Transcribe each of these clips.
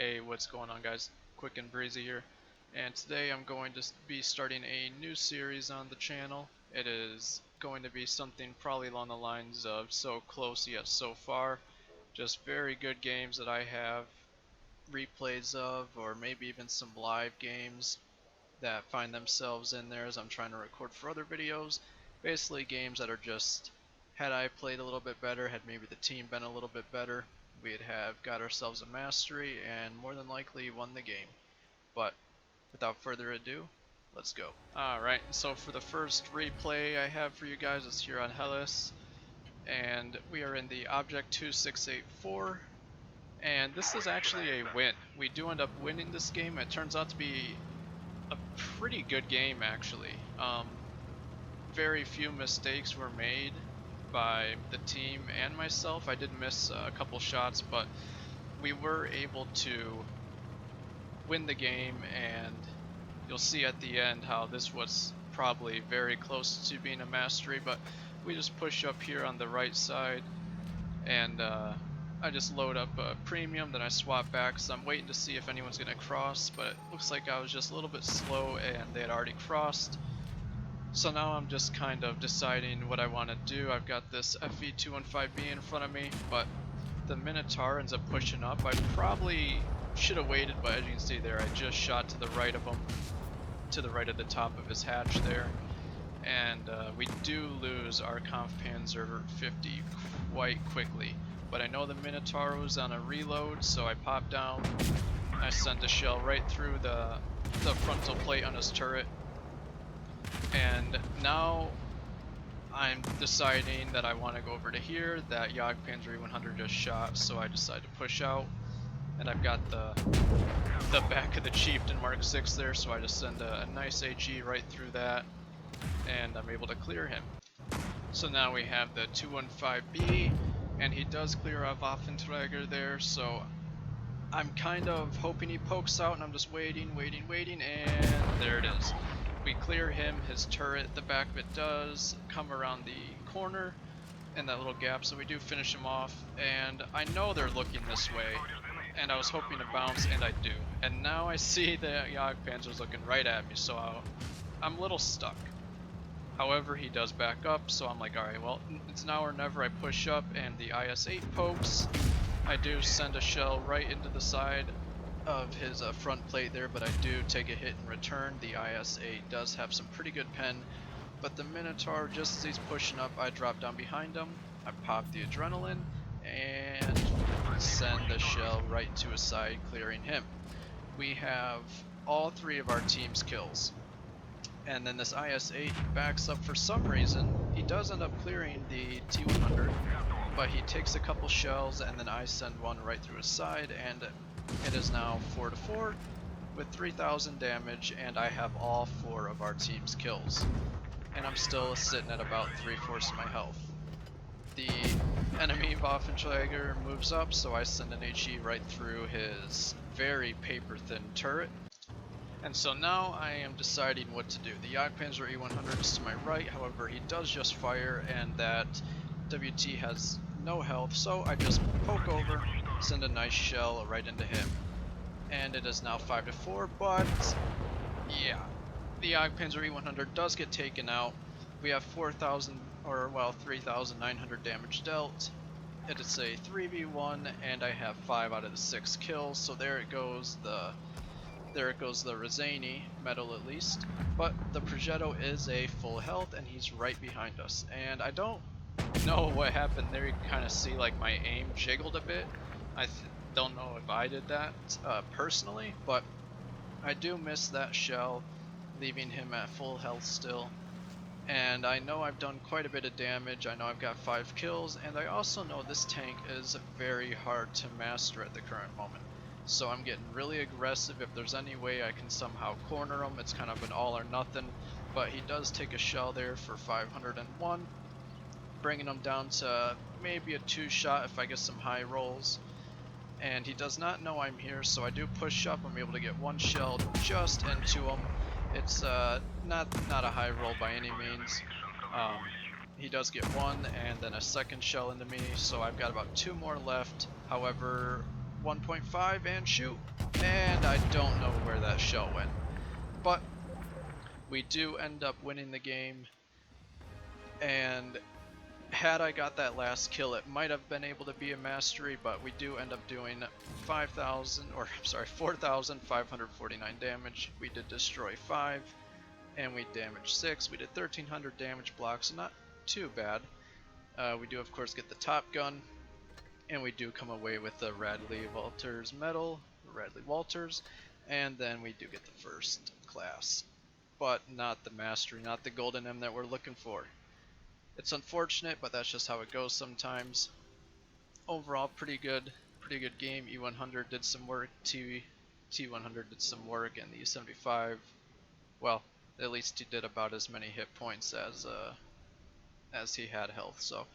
Hey, what's going on, guys? Quick and breezy here. And today I'm going to be starting a new series on the channel. It is going to be something probably along the lines of So Close Yet So Far. Just very good games that I have replays of, or maybe even some live games that find themselves in there as I'm trying to record for other videos. Basically games that are just, had I played a little bit better, had maybe the team been a little bit better, we'd have got ourselves a mastery and more than likely won the game. But without further ado, let's go. Alright, so for the first replay I have for you guys is here on Hellas, and we are in the Object 2684, and this is actually a win. We do end up winning this game. It turns out to be a pretty good game, actually. Very few mistakes were made by the team and myself. I did miss a couple shots, but we were able to win the game, and you'll see at the end how this was probably very close to being a mastery. But we just push up here on the right side, and I just load up a premium, then I swap back, so I'm waiting to see if anyone's going to cross, but it looks like I was just a little bit slow and they had already crossed. So now I'm just kind of deciding what I want to do. I've got this FE215B in front of me, but the Minotaur ends up pushing up. I probably should have waited, but as you can see there, I just shot to the right of him, to the right of the top of his hatch there. And we do lose our Kampfpanzer 50 quite quickly. But I know the Minotaur was on a reload, so I pop down, I sent a shell right through the frontal plate on his turret. And now I'm deciding that I want to go over to here. That Jagdpanzer E100 just shot, so I decide to push out. And I've got the back of the Chieftain Mark 6 there, so I just send a nice AG right through that, and I'm able to clear him. So now we have the 215B, and he does clear off Waffenträger there, so I'm kind of hoping he pokes out, and I'm just waiting, and there it is. We clear him, his turret, the back of it does come around the corner in that little gap, so we do finish him off, and I know they're looking this way, and I was hoping to bounce, and I do. And now I see the Jagdpanzer's looking right at me, so I'm a little stuck. However, he does back up, so I'm like, alright, well, it's now or never. I push up, and the IS-8 pokes. I do send a shell right into the side of his front plate there, but I do take a hit in return. The IS-8 does have some pretty good pen, but the Minotaur, just as he's pushing up, I drop down behind him. I pop the adrenaline, and send the shell right to his side, clearing him. We have all three of our team's kills. And then this IS-8 backs up for some reason. He does end up clearing the T-100, but he takes a couple shells, and then I send one right through his side, and it is now 4-4 with 3,000 damage, and I have all four of our team's kills. And I'm still sitting at about 3/4 of my health. The enemy Waffenträger moves up, so I send an HE right through his very paper-thin turret. And so now I am deciding what to do. The Jagdpanzer E100 is to my right, however he does just fire, and that WT has no health, so I just poke over, send a nice shell right into him. And it is now 5-4, but yeah, the Jagdpanzer E100 does get taken out. We have 4,000, or well, 3,900 damage dealt. It is a 3v1, and I have 5 out of the 6 kills, so there it goes the Rezani medal at least. But the Progetto is a full health, and he's right behind us. And I don't know what happened there. You can kind of see like my aim jiggled a bit. I don't know if I did that personally, but I do miss that shell, leaving him at full health still. And I know I've done quite a bit of damage. I know I've got 5 kills, and I also know this tank is very hard to master at the current moment. So I'm getting really aggressive. If there's any way I can somehow corner him, it's kind of an all or nothing. But he does take a shell there for 501, bringing him down to maybe a 2-shot if I get some high rolls. And he does not know I'm here, so I do push up. I'm able to get 1 shell just into him. It's not a high roll by any means. He does get 1, and then a second shell into me, so I've got about 2 more left. However, 1.5 and shoot. And I don't know where that shell went. But we do end up winning the game. And had I got that last kill, it might have been able to be a mastery, but we do end up doing 4,549 damage. We did destroy 5, and we damaged 6. We did 1,300 damage blocks, so not too bad. We do, of course, get the top gun, and we do come away with the Radley Walters medal, and then we do get the first class, but not the mastery, not the golden M that we're looking for. It's unfortunate, but that's just how it goes sometimes. Overall, pretty good game. E100 did some work, T100 did some work, and the E75, well, at least he did about as many hit points as he had health, so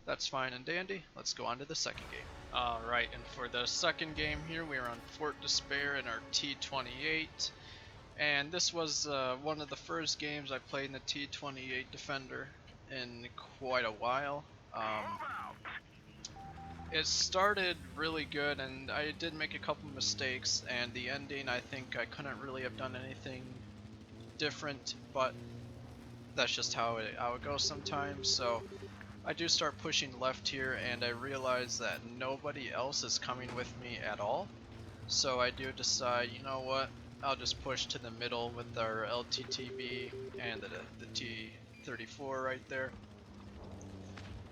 that's fine and dandy. Let's go on to the second game. Alright, and for the second game here, we are on Fort Despair in our T28. And this was one of the first games I played in the T28 Defender in quite a while. It started really good, and I did make a couple mistakes, and the ending, I think I couldn't really have done anything different, but that's just how it goes sometimes. So I do start pushing left here, and I realize that nobody else is coming with me at all. So I do decide, you know what, I'll just push to the middle with our LTTB and the T34 right there.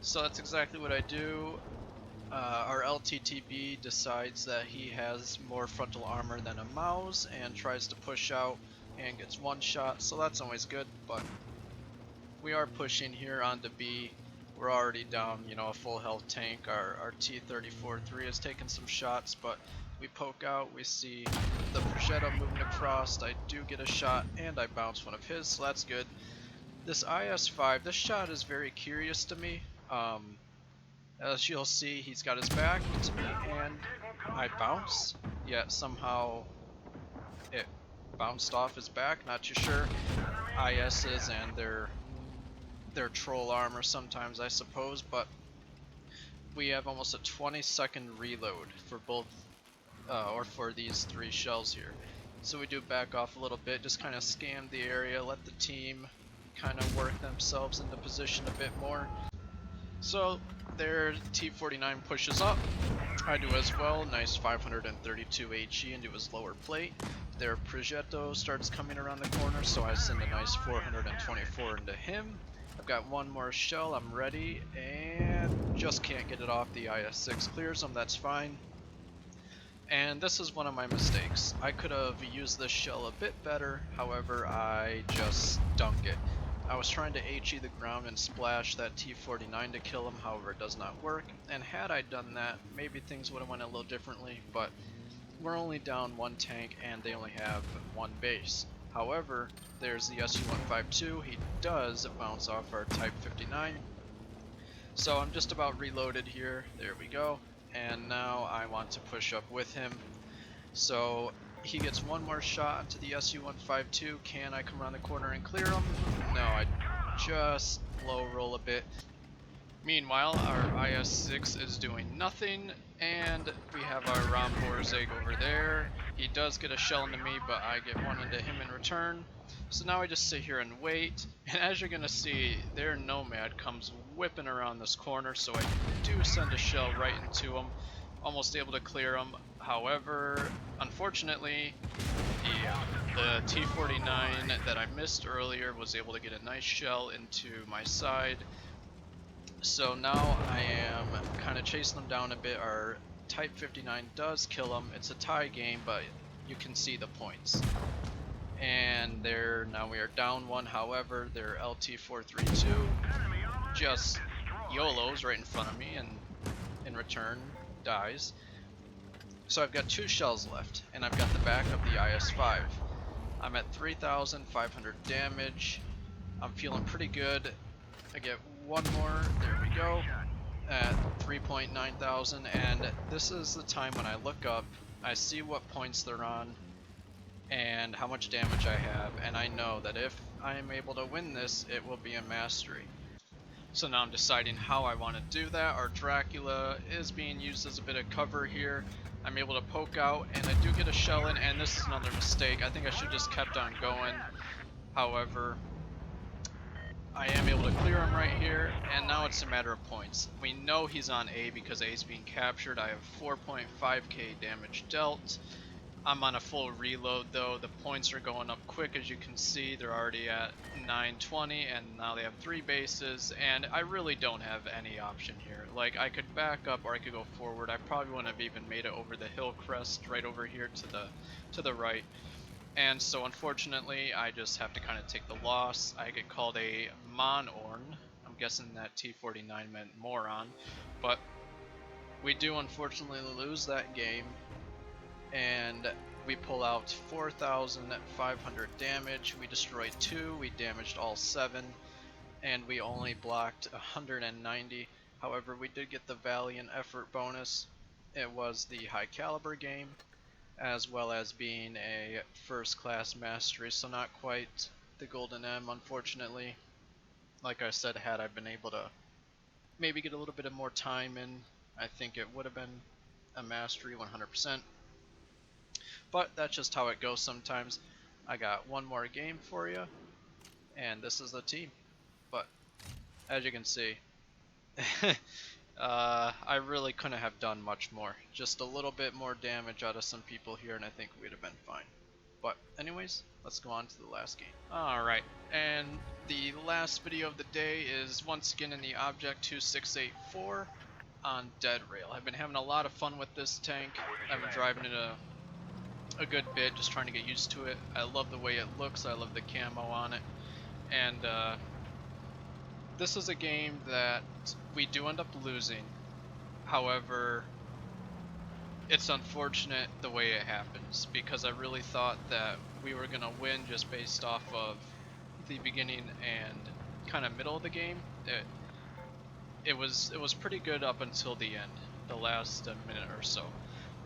So that's exactly what I do. Our LTTB decides that he has more frontal armor than a Maus and tries to push out and gets one shot, so that's always good. But we are pushing here onto B. We're already down, you know, a full health tank. Our T34-3 has taken some shots, but we poke out, we see the Progetto moving across. I do get a shot and I bounce one of his, so that's good. This IS-5, this shot is very curious to me. As you'll see, he's got his back to me and I bounce, yet somehow it bounced off his back. Not too sure. ISs and their troll armor sometimes, I suppose, but we have almost a 20-second reload for both, or for these 3 shells here. So we do back off a little bit, just kind of scan the area, let the team kind of work themselves into position a bit more. So their T49 pushes up. I do as well. Nice 532 HE into his lower plate. Their Progetto starts coming around the corner, so I send a nice 424 into him. I've got one more shell, I'm ready, and just can't get it off. The IS-6 clears him, that's fine. And this is one of my mistakes. I could have used this shell a bit better, however I just dunk it. I was trying to HE the ground and splash that T49 to kill him, however it does not work. And had I done that, maybe things would have went a little differently, but we're only down 1 tank and they only have 1 base. However, there's the SU-152, he does bounce off our Type 59. So I'm just about reloaded here, there we go. And now I want to push up with him. So he gets one more shot into the SU-152. Can I come around the corner and clear him? No, I just low roll a bit. Meanwhile, our IS-6 is doing nothing, and we have our Rom Borzig over there. He does get a shell into me, but I get one into him in return. So now I just sit here and wait, and as you're gonna see, their Nomad comes whipping around this corner, so I do send a shell right into him, almost able to clear him. However, unfortunately, the T49 that I missed earlier was able to get a nice shell into my side. So now I am kind of chasing them down a bit. Our Type 59 does kill them. It's a tie game, but you can see the points. And now we are down 1. However, their LT432 just YOLOs right in front of me and in return dies. So I've got 2 shells left, and I've got the back of the IS-5. I'm at 3,500 damage. I'm feeling pretty good. I get one more, there we go, at 3,900, and this is the time when I look up, I see what points they're on, and how much damage I have, and I know that if I am able to win this, it will be a mastery. So now I'm deciding how I want to do that. Our Dracula is being used as a bit of cover here. I'm able to poke out, and I do get a shell in, and this is another mistake. I think I should just kept on going. However, I am able to clear him right here, and now it's a matter of points. We know he's on A because A is being captured. I have 4.5k damage dealt. I'm on a full reload though. The points are going up quick, as you can see. They're already at 920, and now they have 3 bases, and I really don't have any option here. Like, I could back up or I could go forward. I probably wouldn't have even made it over the hill crest right over here to the right. And so unfortunately, I just have to kind of take the loss. I get called a monorn. I'm guessing that T49 meant moron, but we do unfortunately lose that game, and we pull out 4,500 damage. We destroyed 2, we damaged all 7, and we only blocked 190. However, we did get the Valiant Effort bonus. It was the high caliber game, as well as being a first class mastery, so not quite the golden M, unfortunately. Like I said, had I been able to maybe get a little bit of more time in, I think it would have been a mastery 100%. But that's just how it goes sometimes. I got one more game for you, and this is the team. But as you can see, I really couldn't have done much more. Just a little bit more damage out of some people here, and I think we'd have been fine. But anyways, let's go on to the last game. Alright, and the last video of the day is once again in the Object 2684 on Dead Rail. I've been having a lot of fun with this tank. I've been driving it a good bit, just trying to get used to it. I love the way it looks, I love the camo on it, and this is a game that we do end up losing. However, it's unfortunate the way it happens, because I really thought that we were gonna win just based off of the beginning and kind of middle of the game. It was pretty good up until the end, the last minute or so.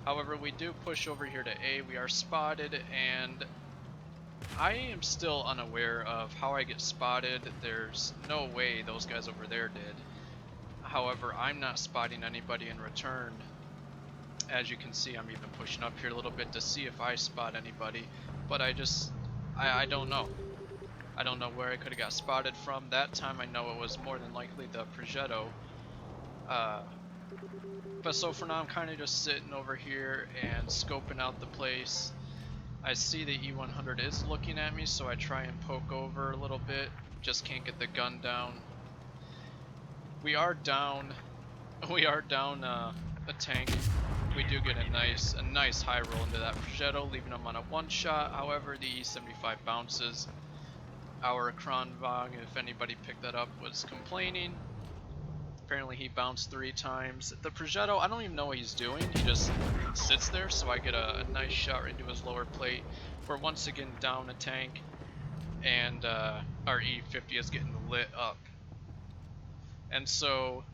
However, we do push over here to A. We are spotted, and I am still unaware of how I get spotted. There's no way those guys over there did. However, I'm not spotting anybody in return. As you can see, I'm even pushing up here a little bit to see if I spot anybody, but I don't know. I don't know where I could have got spotted from. That time I know it was more than likely the Progetto. But so for now, I'm kind of just sitting over here and scoping out the place. I see the E100 is looking at me, so I try and poke over a little bit. Just can't get the gun down. We are down. We are down a tank. We do get a nice high roll into that Progetto, leaving him on a one shot. However, the E75 bounces. Our Kronvog, if anybody picked that up, was complaining. Apparently he bounced 3 times. The Progetto, I don't even know what he's doing. He just sits there, so I get a nice shot right into his lower plate. We're once again down a tank, and our E50 is getting lit up. And so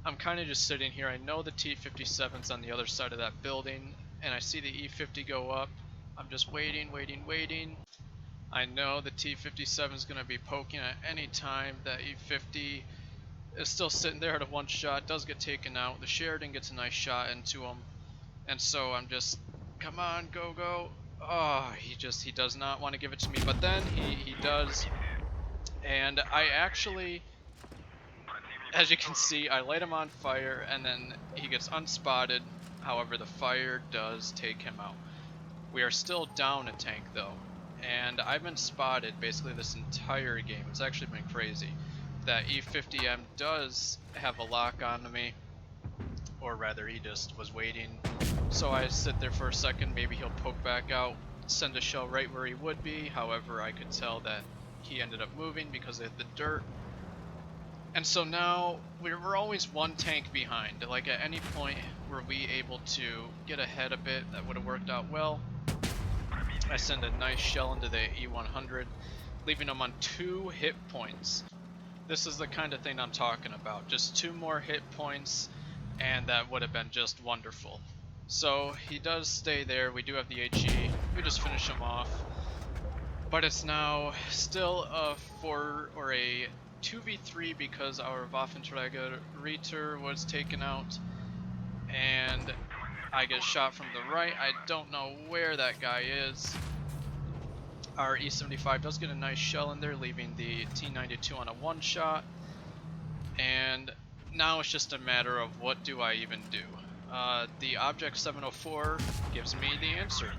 I'm kind of just sitting here. I know the T57's on the other side of that building, and I see the E50 go up. I'm just waiting. I know the T57 is going to be poking at any time. That E50 is still sitting there at a one shot, does get taken out. The Sheridan gets a nice shot into him, and so I'm just, come on, go. Oh, he does not want to give it to me, but then he does, and I actually, as you can see, I light him on fire, and then he gets unspotted. However, the fire does take him out. We are still down a tank though, and I've been spotted basically this entire game. It's actually been crazy. That E50M does have a lock onto me, or rather he just was waiting. So I sit there for a second, maybe he'll poke back out, send a shell right where he would be. However, I could tell that he ended up moving because it hit the dirt. And so now we're always one tank behind. Like at any point were we able to get ahead a bit, that would have worked out well. I send a nice shell into the E100, leaving him on 2 hit points. This is the kind of thing I'm talking about. Just 2 more hit points, and that would have been just wonderful. So he does stay there. We do have the HE. We just finish him off. But it's now still a 2v3 because our Waffenträger Ritter was taken out. And I get shot from the right. I don't know where that guy is. Our E75 does get a nice shell in there, leaving the T92 on a one shot. And now it's just a matter of what do I even do. The Object 704 gives me the answer.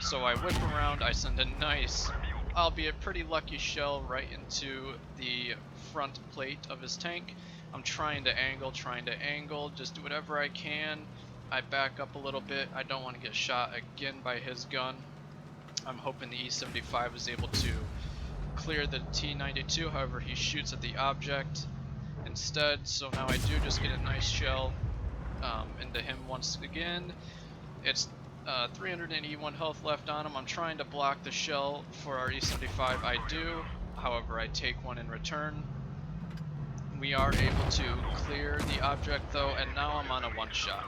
So I whip around, I send a nice, albeit pretty lucky shell right into the front plate of his tank. I'm trying to angle, just do whatever I can. I back up a little bit. I don't want to get shot again by his gun. I'm hoping the E75 is able to clear the T92, however he shoots at the object instead, so now I do just get a nice shell into him once again. It's 381 health left on him. I'm trying to block the shell for our E75. I do, however I take one in return. We are able to clear the object though, and now I'm on a one shot.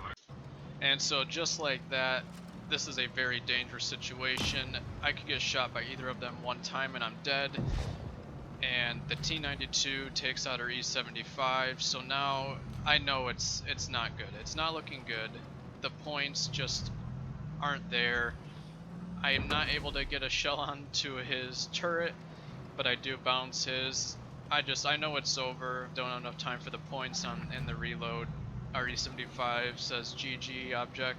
And so just like that, this is a very dangerous situation. I could get shot by either of them one time and I'm dead. And the T92 takes out our E75, so now I know it's not good. It's not looking good. The points just aren't there. I am not able to get a shell onto his turret, but I do bounce his. I know it's over. Don't have enough time for the points in the reload. Our E75 says GG object,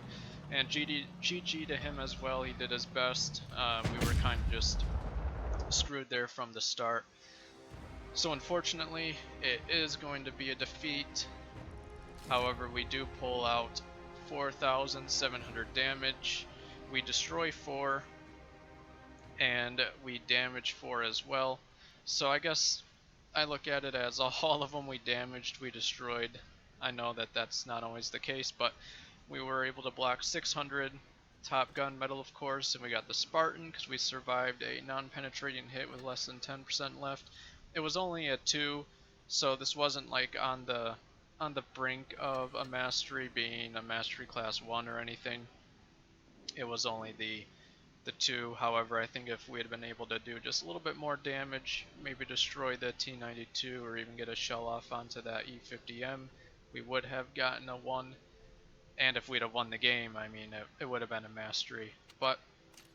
and GG to him as well. He did his best. We were kind of just screwed there from the start. So unfortunately, it is going to be a defeat. However, we do pull out 4,700 damage. We destroy 4, and we damage 4 as well. So I guess I look at it as all of them we damaged, we destroyed. I know that that's not always the case, but we were able to block 600. Top Gun medal, of course, and we got the Spartan because we survived a non-penetrating hit with less than 10% left. It was only a 2, so this wasn't like on the brink of a mastery being a mastery class 1 or anything. It was only the 2. However, I think if we had been able to do just a little bit more damage, maybe destroy the T92 or even get a shell off onto that E50M, we would have gotten a 1. And if we'd have won the game, I mean, it would have been a mastery. But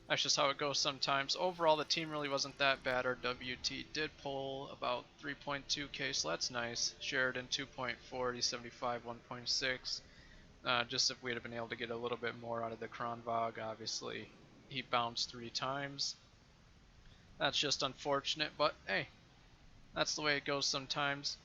that's just how it goes sometimes. Overall, the team really wasn't that bad. Our WT did pull about 3.2k, so that's nice. Sheridan 2.4, E75 1.6. Just if we'd have been able to get a little bit more out of the Kronvog, obviously he bounced 3 times. That's just unfortunate, but hey, that's the way it goes sometimes.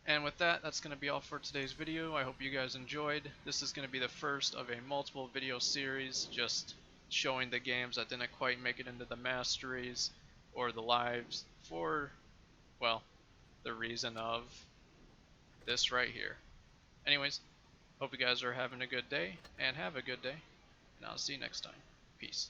And with that, that's going to be all for today's video. I hope you guys enjoyed. This is going to be the first of a multiple video series, just showing the games that didn't quite make it into the masteries or the lives for, well, the reason of this right here. Anyways, hope you guys are having a good day, and have a good day, and I'll see you next time. Peace.